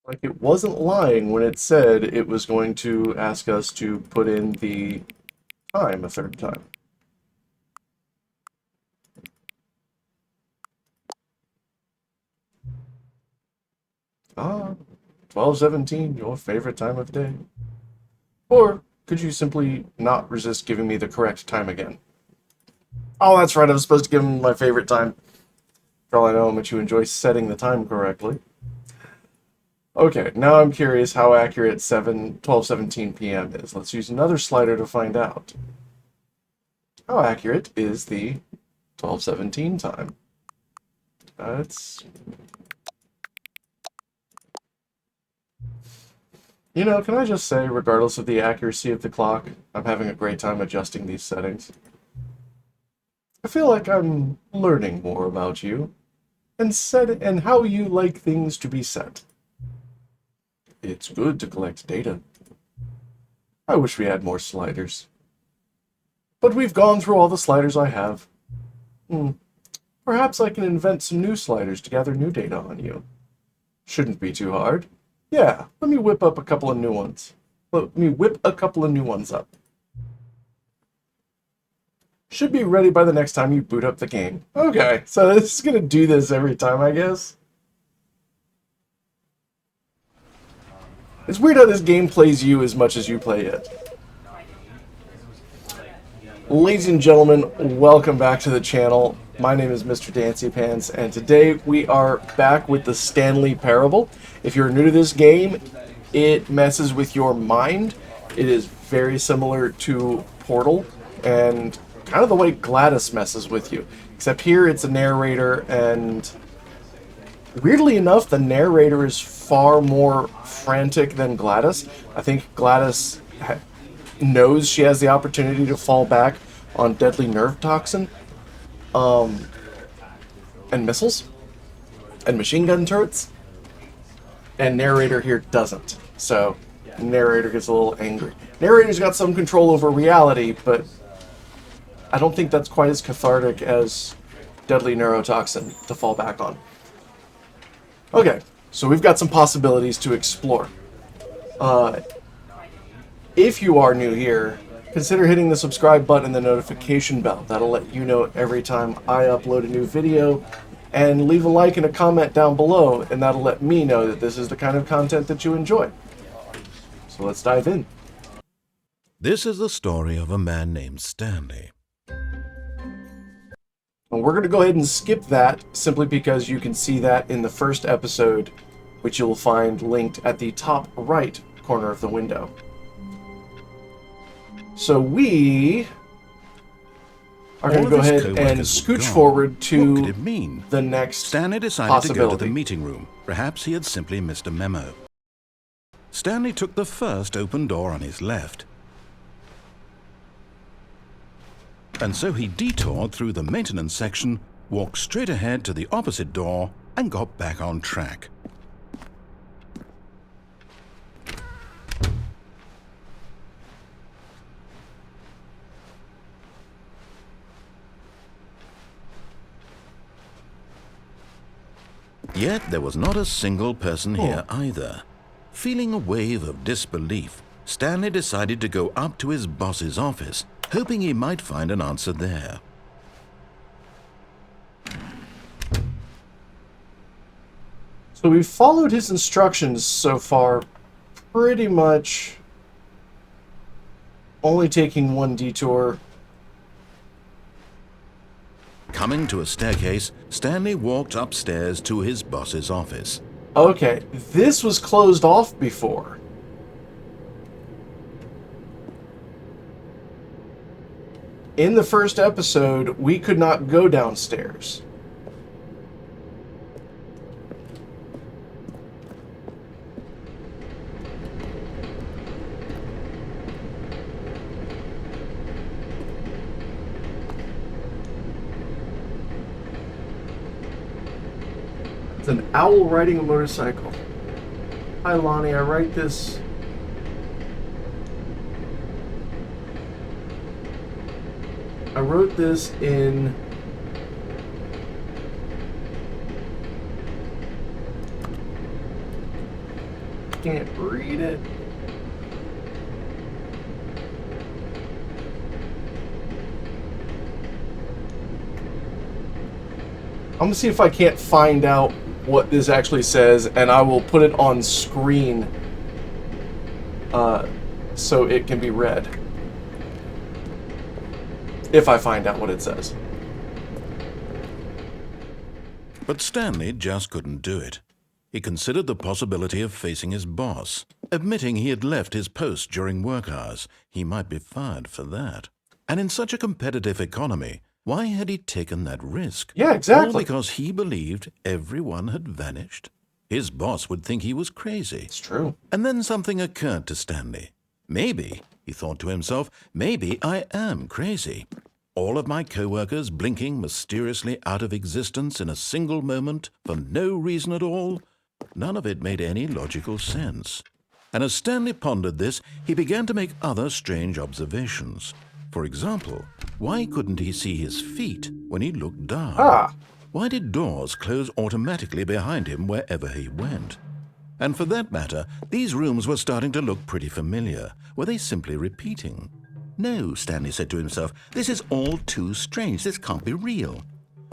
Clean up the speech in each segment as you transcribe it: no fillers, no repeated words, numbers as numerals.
Like, it wasn't lying when it said it was going to ask us to put in the time a third time. Ah, 12:17, your favorite time of day. Or could you simply not resist giving me the correct time again? Oh, that's right, I was supposed to give him my favorite time. For all I know how much you enjoy setting the time correctly. Okay, now I'm curious how accurate 12:17 p.m. is. Let's use another slider to find out. How accurate is the 12:17 time? That's... You know, can I just say, regardless of the accuracy of the clock, I'm having a great time adjusting these settings. I feel like I'm learning more about you and how you like things to be set. It's good to collect data. I wish we had more sliders. But we've gone through all the sliders I have. Hmm. Perhaps I can invent some new sliders to gather new data on you. Shouldn't be too hard. Yeah, let me whip up a couple of new ones. Let me whip a couple of new ones up. Should be ready by the next time you boot up the game. Okay, so this is gonna do this every time, I guess. It's weird how this game plays you as much as you play it. Ladies and gentlemen, welcome back to the channel. My name is Mr. Dancy Pants, and today we are back with the Stanley Parable. If you're new to this game, it messes with your mind. It is very similar to Portal, and kind of the way Gladys messes with you. Except here it's a narrator, and weirdly enough, the narrator is far more frantic than Gladys. I think Gladys knows she has the opportunity to fall back on deadly nerve toxin, and missiles, and machine gun turrets, and narrator here doesn't. So narrator gets a little angry. Narrator's got some control over reality, but I don't think that's quite as cathartic as deadly neurotoxin to fall back on. Okay, so we've got some possibilities to explore. If you are new here, consider hitting the subscribe button and the notification bell. That'll let you know every time I upload a new video. And leave a like and a comment down below, and that'll let me know that this is the kind of content that you enjoy. So let's dive in. This is the story of a man named Stanley. And we're going to go ahead and skip that simply because you can see that in the first episode, which you'll find linked at the top right corner of the window. So we are going to go ahead and scooch forward to What could it mean? the next Stanley decided to go to the meeting room. Perhaps he had simply missed a memo. Stanley took the first open door on his left. And so he detoured through the maintenance section, walked straight ahead to the opposite door, and got back on track. Yet there was not a single person here either. Feeling a wave of disbelief, Stanley decided to go up to his boss's office, hoping he might find an answer there. So we've followed his instructions so far, pretty much only taking one detour. Coming to a staircase, Stanley walked upstairs to his boss's office. Okay, this was closed off before. In the first episode, we could not go downstairs. It's an owl riding a motorcycle. Hi, Lonnie, I write this. I wrote this in can't read it. I'm gonna see if I can't find out what this actually says, and I will put it on screen so it can be read. If I find out what it says. But Stanley just couldn't do it. He considered the possibility of facing his boss. Admitting he had left his post during work hours, he might be fired for that. And in such a competitive economy, why had he taken that risk? Yeah, exactly. All because he believed everyone had vanished? His boss would think he was crazy. It's true. And then something occurred to Stanley. Maybe, he thought to himself, maybe I am crazy. All of my co-workers blinking mysteriously out of existence in a single moment for no reason at all? None of it made any logical sense. And as Stanley pondered this, he began to make other strange observations. For example, why couldn't he see his feet when he looked down? Ah. Why did doors close automatically behind him wherever he went? And for that matter, these rooms were starting to look pretty familiar. Were they simply repeating? No, Stanley said to himself, this is all too strange. This can't be real.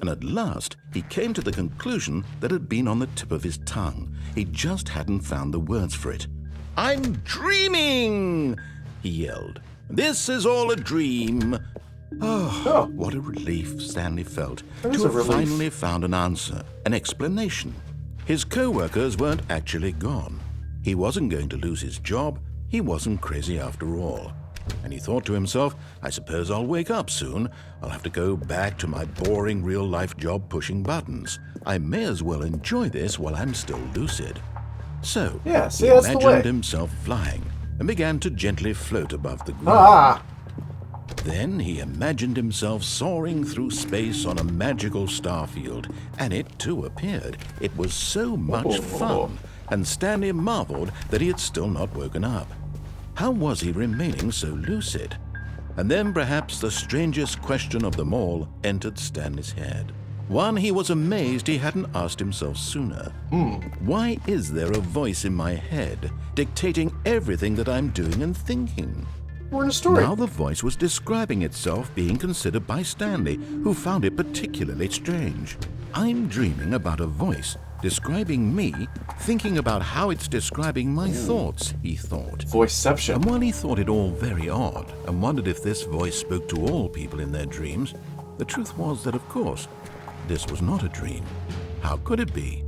And at last, he came to the conclusion that had been on the tip of his tongue. He just hadn't found the words for it. I'm dreaming, he yelled. This is all a dream. Oh, what a relief Stanley felt to have finally found an answer, an explanation. His co-workers weren't actually gone. He wasn't going to lose his job. He wasn't crazy after all. And he thought to himself, I suppose I'll wake up soon. I'll have to go back to my boring real-life job pushing buttons. I may as well enjoy this while I'm still lucid. So, he imagined himself flying and began to gently float above the ground. Then he imagined himself soaring through space on a magical starfield, and it too appeared. It was so much fun, and Stanley marveled that he had still not woken up. How was he remaining so lucid? And then perhaps the strangest question of them all entered Stanley's head. One he was amazed he hadn't asked himself sooner. Why is there a voice in my head dictating everything that I'm doing and thinking? We're in a story. Now the voice was describing itself being considered by Stanley, who found it particularly strange. I'm dreaming about a voice describing me, thinking about how it's describing my thoughts, he thought. Voiceception. And while he thought it all very odd and wondered if this voice spoke to all people in their dreams, the truth was that, of course, this was not a dream. How could it be?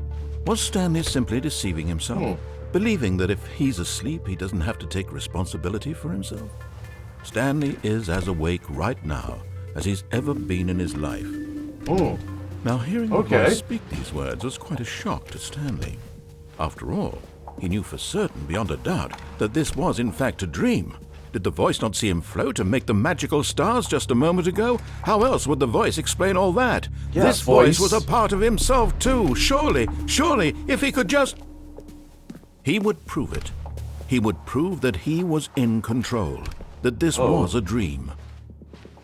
Was Stanley simply deceiving himself, believing that if he's asleep, he doesn't have to take responsibility for himself? Stanley is as awake right now as he's ever been in his life. Now, hearing the voice speak these words was quite a shock to Stanley. After all, he knew for certain, beyond a doubt, that this was in fact a dream. Did the voice not see him float and make the magical stars just a moment ago? How else would the voice explain all that? Yeah, this voice was a part of himself too. Surely, if he could just... He would prove it. He would prove that he was in control, that this was a dream.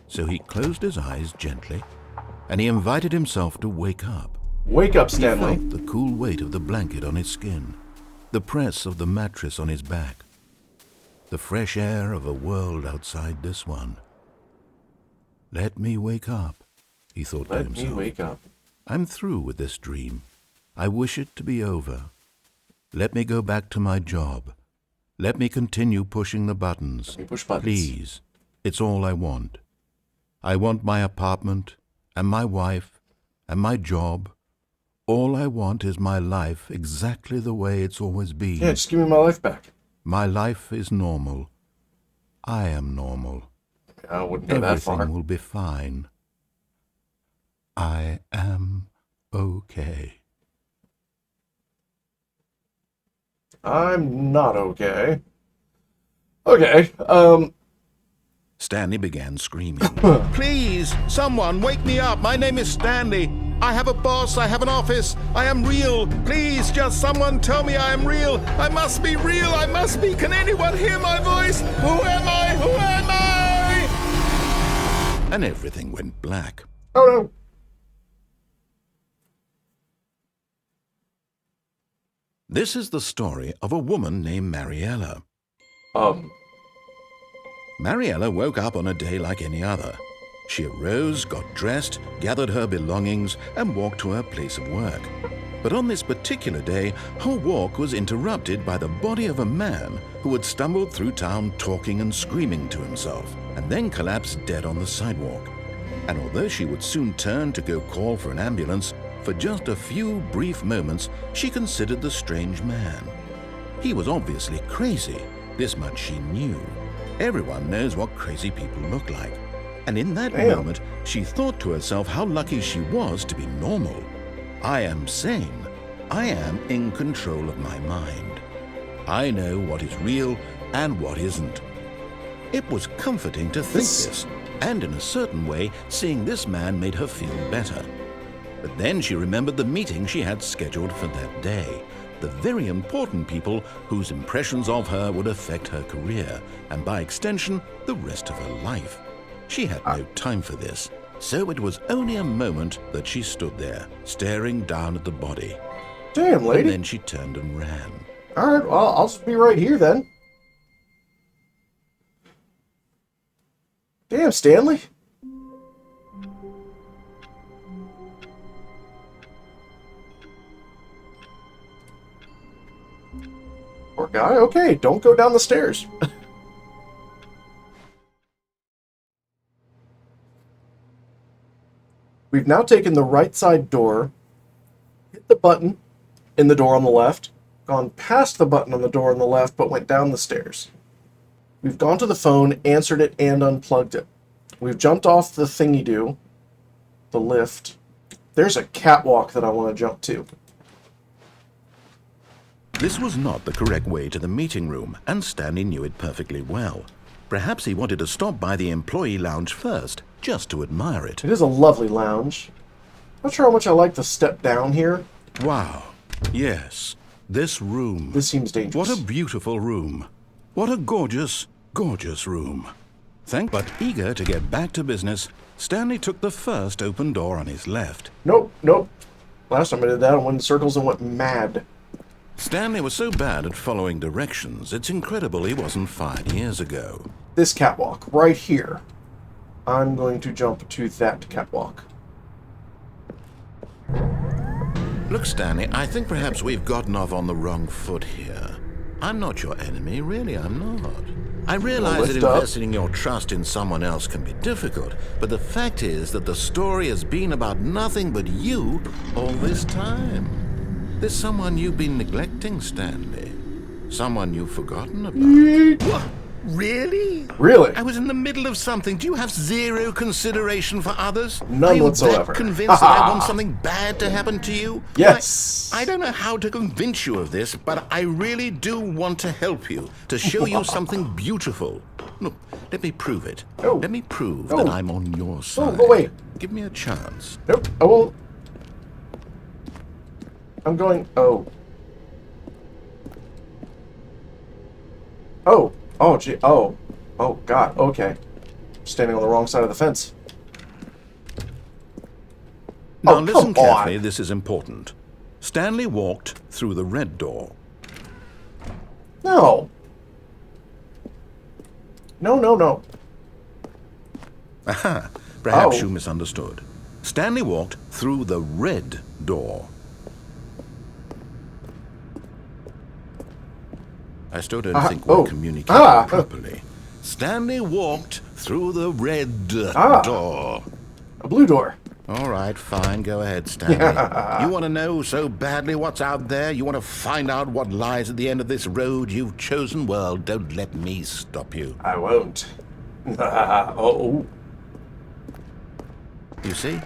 So he closed his eyes gently, and he invited himself to wake up. Wake up, Stanley. He felt the cool weight of the blanket on his skin, the press of the mattress on his back, the fresh air of a world outside this one. Let me wake up, he thought to himself. Let me wake up. I'm through with this dream. I wish it to be over. Let me go back to my job. Let me continue pushing the buttons. Let me push buttons. Please, it's all I want. I want my apartment, and my wife, and my job. All I want is my life exactly the way it's always been. Yeah, just give me my life back. My life is normal. I am normal. I wouldn't go that far. Everything will be fine. I am okay. I'm not okay. Okay, Stanley began screaming. Please, someone, wake me up. My name is Stanley. I have a boss. I have an office. I am real. Please, just someone tell me I am real. I must be real. I must be. Can anyone hear my voice? Who am I? Who am I? And everything went black. Oh no. This is the story of a woman named Mariella. Mariella woke up on a day like any other. She arose, got dressed, gathered her belongings, and walked to her place of work. But on this particular day, her walk was interrupted by the body of a man who had stumbled through town talking and screaming to himself, and then collapsed dead on the sidewalk. And although she would soon turn to go call for an ambulance, for just a few brief moments she considered the strange man. He was obviously crazy, this much she knew. Everyone knows what crazy people look like. And in that moment, she thought to herself how lucky she was to be normal. I am sane. I am in control of my mind. I know what is real and what isn't. It was comforting to think this, and in a certain way, seeing this man made her feel better. But then she remembered the meeting she had scheduled for that day. The very important people whose impressions of her would affect her career, and by extension, the rest of her life. She had no time for this, so it was only a moment that she stood there, staring down at the body. Damn, lady. And then she turned and ran. All right, well, I'll just be right here then. Damn, Stanley. Poor guy. Okay, don't go down the stairs. We've now taken the right side door, hit the button in the door on the left, gone past the button on the door on the left, but went down the stairs. We've gone to the phone, answered it, and unplugged it. We've jumped off the thingy-do, the lift. There's a catwalk that I want to jump to. This was not the correct way to the meeting room, and Stanley knew it perfectly well. Perhaps he wanted to stop by the employee lounge first, just to admire it. It is a lovely lounge. Not sure how much I like the step down here. Wow. Yes. This room. This seems dangerous. What a beautiful room. What a gorgeous, gorgeous room. But eager to get back to business, Stanley took the first open door on his left. Nope. Last time I did that, I went in circles and went mad. Stanley was so bad at following directions, it's incredible he wasn't 5 years ago. This catwalk, right here. I'm going to jump to that catwalk. Look, Stanley, I think perhaps we've gotten off on the wrong foot here. I'm not your enemy, really, I'm not. I realize that investing your trust in someone else can be difficult, but the fact is that the story has been about nothing but you all this time. There's someone you've been neglecting, Stanley. Someone you've forgotten about. What? Really? Really? I was in the middle of something. Do you have zero consideration for others? None whatsoever. Are you that convinced that I want something bad to happen to you? Yes. I don't know how to convince you of this, but I really do want to help you, to show you something beautiful. Look, let me prove it. Oh. Let me prove that I'm on your side. Oh, wait. Give me a chance. Nope, I won't. I'm going... Oh, gee. Oh, God. Okay. Standing on the wrong side of the fence. Now listen carefully, this is important. Stanley walked through the red door. No. No. Aha, perhaps you misunderstood. Stanley walked through the red door. I still don't think we're communicating properly. Stanley walked through the red door. A blue door. All right, fine. Go ahead, Stanley. You want to know so badly what's out there? You want to find out what lies at the end of this road you've chosen? Well, don't let me stop you. I won't. Oh. You see?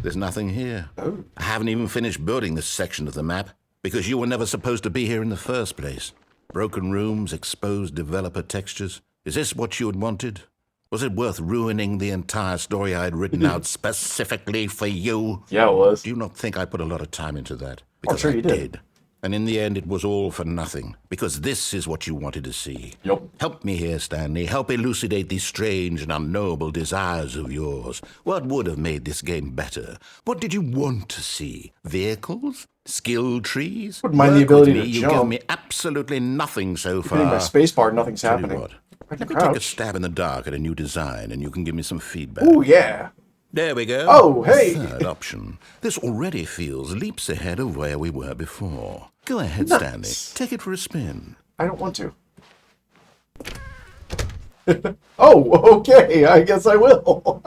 There's nothing here. Oh. I haven't even finished building this section of the map, because you were never supposed to be here in the first place. Broken rooms, exposed developer textures. Is this what you had wanted? Was it worth ruining the entire story I had written out specifically for you? Yeah, it was. Do you not think I put a lot of time into that? Because sure you did. And in the end, it was all for nothing, because this is what you wanted to see. Yup. Help me here, Stanley. Help elucidate these strange and unknowable desires of yours. What would have made this game better? What did you want to see? Vehicles? Skill trees? Wouldn't mind the Work with ability me. to You jump. give me absolutely nothing so far. Hitting my spacebar, nothing's Tell you happening. what, I can let me take a crouch. stab in the dark at a new design, and you can give me some feedback. Ooh, yeah. There we go. Oh, hey. Third option. This already feels leaps ahead of where we were before. Go ahead, Nice. Stanley. Take it for a spin. I don't want to. Oh, okay. I guess I will.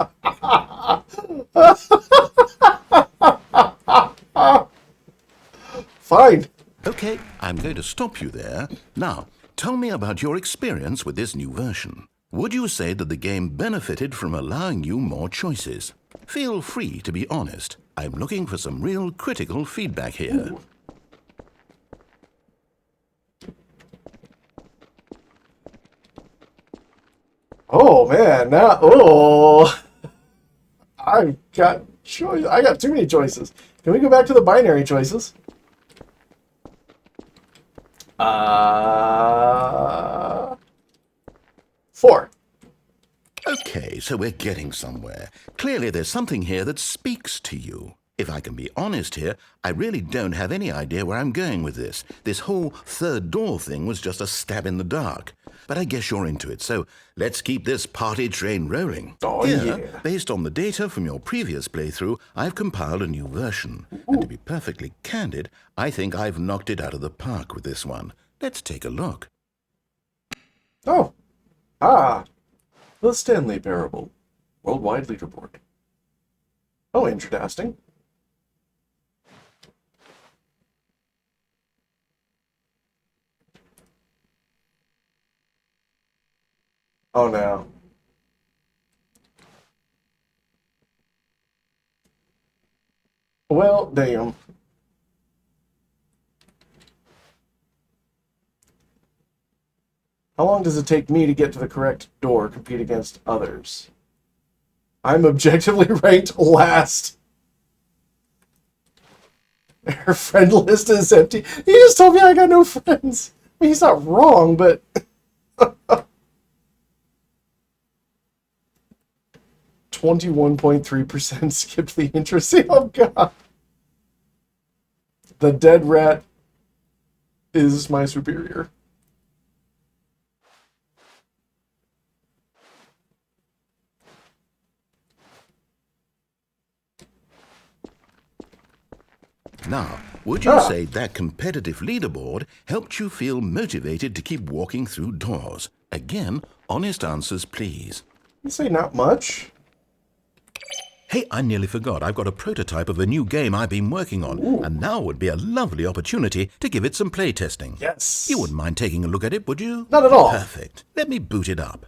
Fine. Okay, I'm going to stop you there. Now, tell me about your experience with this new version. Would you say that the game benefited from allowing you more choices? Feel free to be honest. I'm looking for some real critical feedback here. Ooh. Oh man, I've got choice. I got too many choices. Can we go back to the binary choices? 4. Okay, so we're getting somewhere. Clearly there's something here that speaks to you. If I can be honest here, I really don't have any idea where I'm going with this. This whole third door thing was just a stab in the dark. But I guess you're into it, so let's keep this party train rolling. Oh, Here, yeah. based on the data from your previous playthrough, I've compiled a new version. And to be perfectly candid, I think I've knocked it out of the park with this one. Let's take a look. Oh. Ah. The Stanley Parable. Worldwide leaderboard. Oh, interesting. Oh, no. Well, damn. How long does it take me to get to the correct door, compete against others? I'm objectively ranked last. Her friend list is empty. He just told me I got no friends. I mean, he's not wrong, but... 21.3% skipped the intro. Oh, God. The dead rat is my superior. Now, would you say that competitive leaderboard helped you feel motivated to keep walking through doors? Again, honest answers, please. I'd say not much. Hey, I nearly forgot. I've got a prototype of a new game I've been working on, and now would be a lovely opportunity to give it some playtesting. Yes. You wouldn't mind taking a look at it, would you? Not at all. Perfect. Let me boot it up.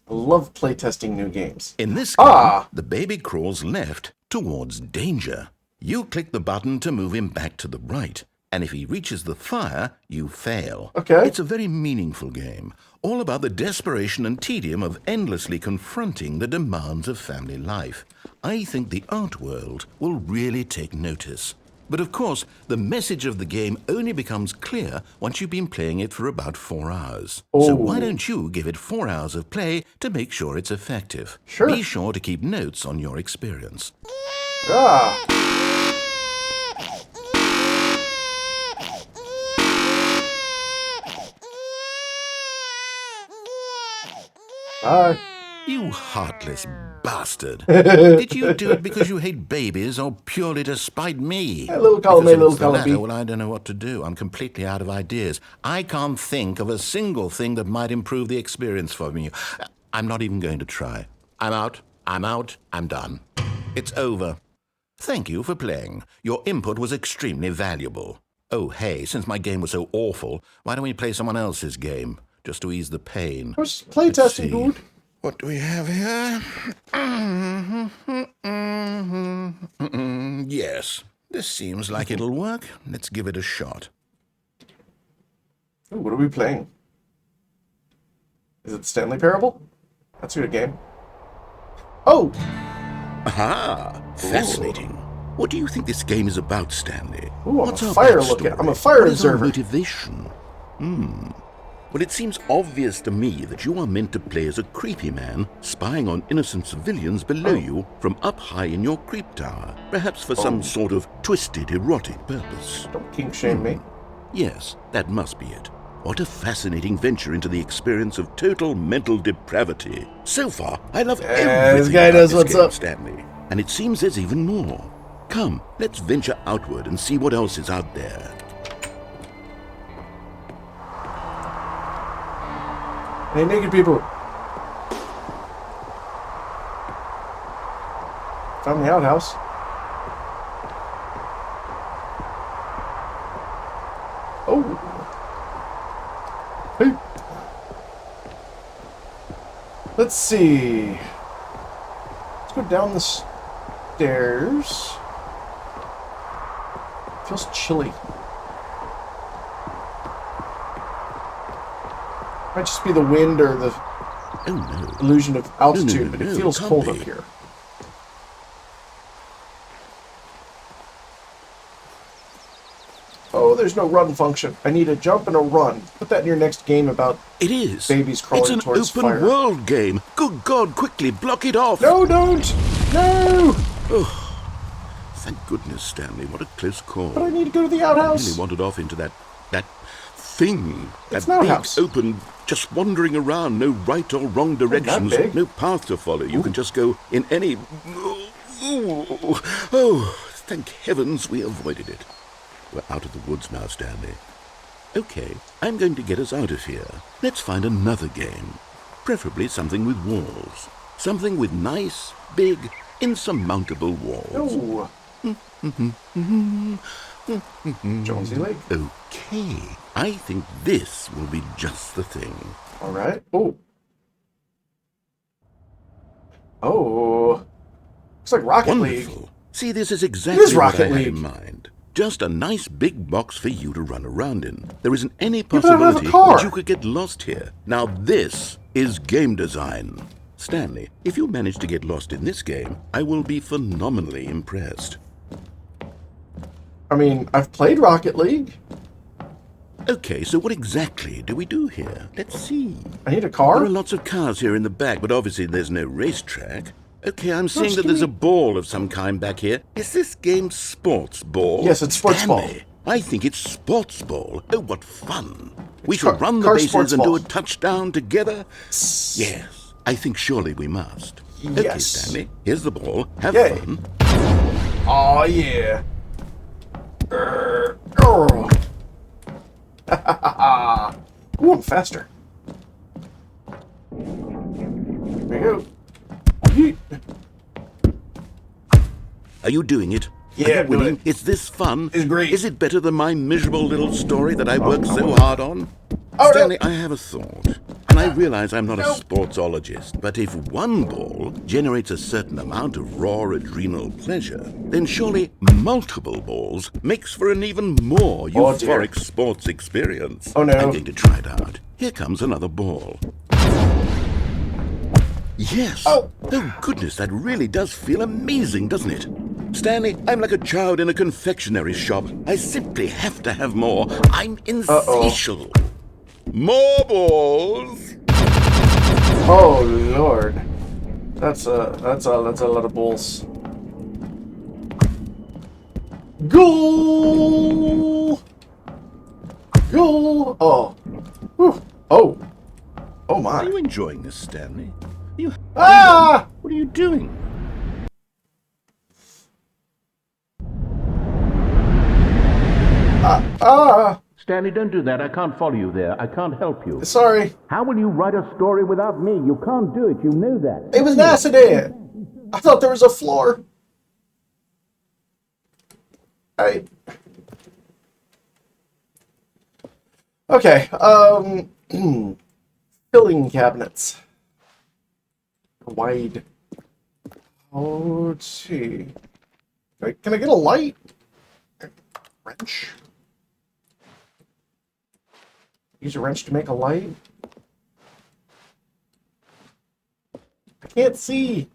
I love playtesting new games. In this game, the baby crawls left towards danger. You click the button to move him back to the right, and if he reaches the fire, you fail. Okay. It's a very meaningful game, all about the desperation and tedium of endlessly confronting the demands of family life. I think the art world will really take notice. But of course, the message of the game only becomes clear once you've been playing it for about 4 hours. So why don't you give it 4 hours of play to make sure it's effective? Sure. Be sure to keep notes on your experience. Ah. Bye. You heartless bastard. Did you do it because you hate babies or purely to spite me? Hey, little column Because A, if little it's the column latter, B. well, I don't know what to do. I'm completely out of ideas. I can't think of a single thing that might improve the experience for me. I'm not even going to try. I'm out. I'm done. It's over. Thank you for playing. Your input was extremely valuable. Oh, hey, since my game was so awful, why don't we play someone else's game? Just to ease the pain. Where's playtesting, dude? What do we have here? Yes, this seems like it'll work. Let's give it a shot. Ooh, what are we playing? Is it Stanley Parable? That's a good game. Oh! Aha! Fascinating. What do you think this game is about, Stanley? Ooh, I'm What's a our fire backstory? looking. I'm a fire What is our observer. motivation? Well, it seems obvious to me that you are meant to play as a creepy man spying on innocent civilians below you from up high in your creep tower, perhaps for some sort of twisted erotic purpose. Don't kink shame me. Yes, that must be it. What a fascinating venture into the experience of total mental depravity. So far, I love everything this guy about knows this what's game, up. Stanley. And it seems there's even more. Come, let's venture outward and see what else is out there. Hey, naked people. Found the outhouse. Oh. Hey. Let's see. Let's go down the stairs. Feels chilly. Might just be the wind or the illusion of altitude, but it feels cold up here. Oh, there's no run function. I need a jump and a run. Put that in your next game about It is. babies crawling towards fire. It's an open world game. Good God, quickly, block it off. No, don't! No! Thank goodness, Stanley. What a close call. But I need to go to the I outhouse. really wandered off into that thing. It's That an big, outhouse. open, just wandering around. No right or wrong directions. big. No path to follow. You can just go in any... Oh, thank heavens we avoided it. We're out of the woods now, Stanley. Okay, I'm going to get us out of here. Let's find another game. Preferably something with walls. Something with nice, big, insurmountable walls. No. Jonesy Lake. Okay, I think this will be just the thing. All right. Oh. Oh. Looks like Rocket League. Wonderful. See, this is exactly what I Rocket had League. in mind. Just a nice big box for you to run around in. There isn't any but I don't have a possibility car. that you could get lost here. Now this is game design. Stanley, if you manage to get lost in this game, I will be phenomenally impressed. I mean, I've played Rocket League. Okay, so what exactly do we do here? Let's see. I need a There car. are lots of cars here in the back, but obviously there's no racetrack. Okay, I'm seeing just that give there's me- a ball of some kind back here. Is this game sports ball? Yes, it's sports Stanley, I think it's sports ball. Oh, what fun. We It's should car- run the car bases sports and do ball. a touchdown together. Yes, I think surely we must. Okay, Yes. Stanley, here's the ball. Have Yay. fun. Oh yeah. Oh. Ooh, I'm faster. There we go. Yeet. Are you doing it? Yeah, Are you I'm doing winning? it. Is this fun? It's great. Is it better than my miserable little story that I worked so hard on? Oh, Stanley, no. I have a thought. And I realize I'm not a sportsologist, but if one ball generates a certain amount of raw adrenal pleasure, then surely multiple balls makes for an even more Oh, dear. euphoric sports experience. Oh, no. I'm going to try it out. Here comes another ball. Yes. Oh. Goodness, that really does feel amazing, doesn't it? Stanley, I'm like a child in a confectionery shop. I simply have to have more. I'm insatiable. More balls. Oh Lord. That's a lot of bulls. Goal! Goal! Oh. Whew. Oh. Oh Are my. you enjoying this, Stanley? Ah! What are you doing? Stanley, don't do that. I can't follow you there. I can't help you. Sorry. How will you write a story without me? You can't do it. You know that. It was an accident. I thought there was a floor. Okay, filling cabinets. Wide. Oh, let's see. Can I get a light? Wrench? Use a wrench to make a light? I can't see.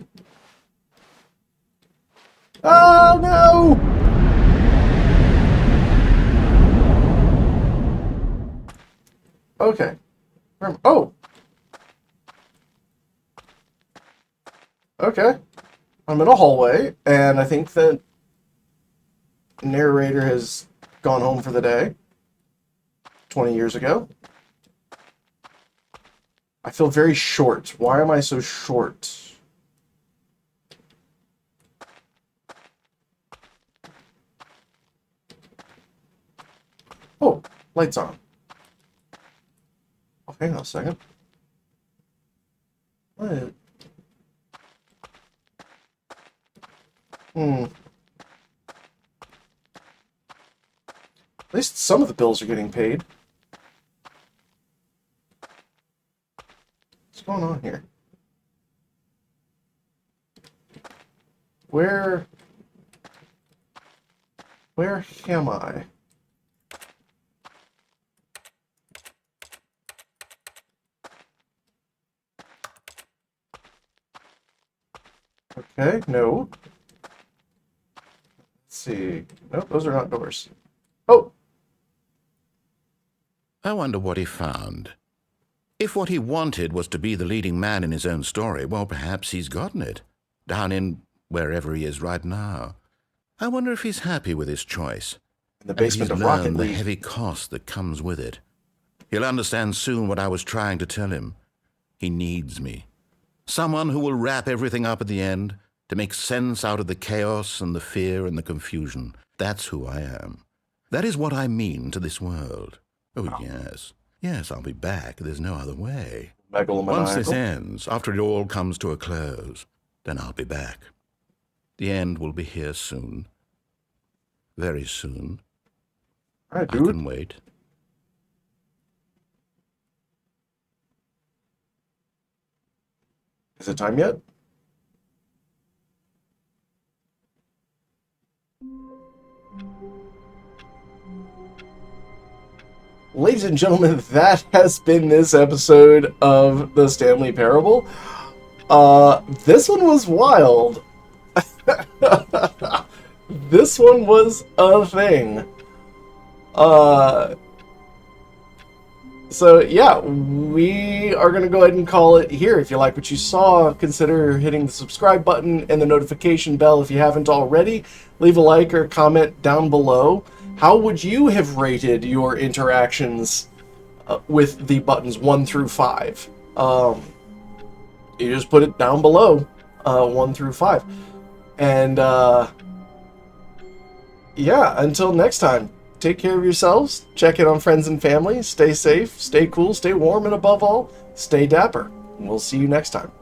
Oh, no! Okay. Oh! Okay. I'm in a hallway, and I think the narrator has gone home for the day. 20 years ago. I feel very short. Why am I so short? Oh, lights on. Oh, hang on a second. What? At least some of the bills are getting paid. What's going on here? Where am I? Okay, no. Let's see. Nope, those are not doors. Oh! I wonder what he found. If what he wanted was to be the leading man in his own story, well, perhaps he's gotten it. Down in wherever he is right now. I wonder if he's happy with his choice. In the and if basement he's of Rocket learned the League. heavy cost that comes with it. He'll understand soon what I was trying to tell him. He needs me. Someone who will wrap everything up at the end, to make sense out of the chaos and the fear and the confusion. That's who I am. That is what I mean to this world. Oh, yes. Yes, I'll be back. There's no other way. Once this ends, after it all comes to a close, then I'll be back. The end will be here soon. Very soon. All right, I dude. can wait. Is it time yet? Ladies and gentlemen, that has been this episode of the Stanley Parable. This one was wild. This one was a thing. So yeah, we are going to go ahead and call it here. If you like what you saw, consider hitting the subscribe button and the notification bell if you haven't already. Leave a like or comment down below. How would you have rated your interactions with the buttons 1 through 5? You just put it down below, 1 through 5. And yeah, until next time. Take care of yourselves, check in on friends and family, stay safe, stay cool, stay warm, and above all, stay dapper. And we'll see you next time.